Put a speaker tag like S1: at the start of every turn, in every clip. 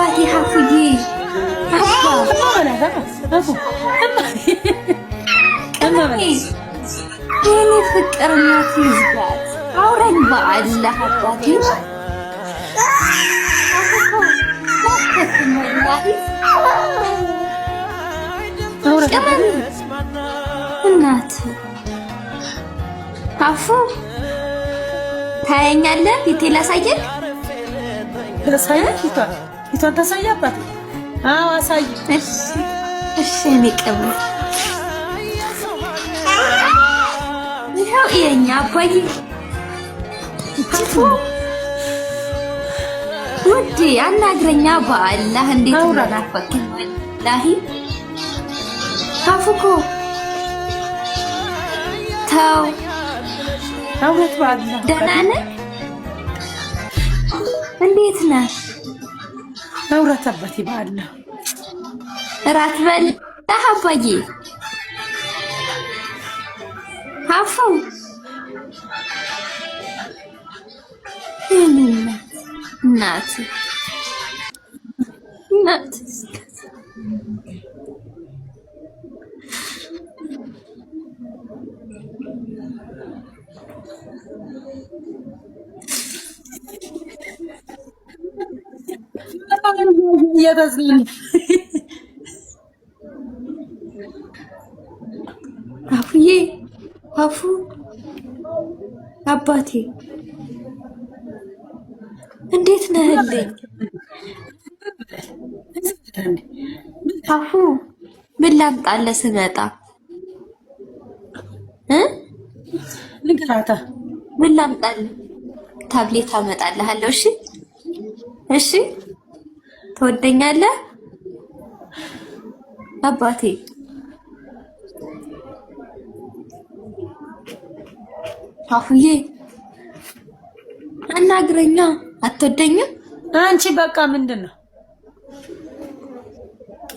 S1: አባቴ ሀፉዬ የኔ ፍቅር እናት ይዝጋት አውረኝ በአላህ አባቴ እናት አፉ ታየኛለህ? ፊቴ ላሳየህ?
S2: ፊቷን ታሳያባት? አዎ አሳይ።
S1: እሺ እኔ ቀበል ይኸው የኛ አባዬ አፉ ውዴ አናግረኛ በአላህ እንዴት እንደናፈቅኝ ወላሂ አፉኮ ተው
S2: አውረት በአላህ
S1: ደህና ነህ? እንዴት ነህ?
S2: አውረት አባቴ በአላህ
S1: እራት በላህ አባዬ አፉ እናት አፉዬ አፉ አባቴ እንዴት ነህልኝ? አፉ ምን ላምጣልህ ስመጣ
S2: ንገራታ።
S1: ምን ላምጣልህ? ታብሌት አመጣልሃለሁ። እሺ እሺ ትወደኛለህ አባቴ? አፉዬ አናግረኛ። አትወደኝም?
S2: አንቺ በቃ ምንድነው?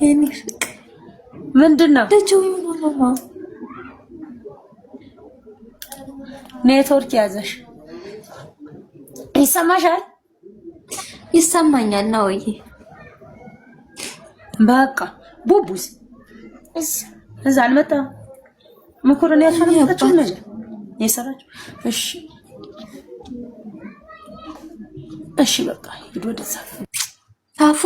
S1: የኔ ፍቅር
S2: ምንድነው?
S1: ልጁ
S2: ኔትወርክ ያዘሽ ይሰማሻል?
S1: ይሰማኛል ነው ወይ?
S2: በቃ ቡቡስ እዛ አልመጣም። መኮረኒ ያልፈለገችው ነገር የሰራችው። እሺ እሺ በቃ ሂድ ወደዛ
S1: አፉ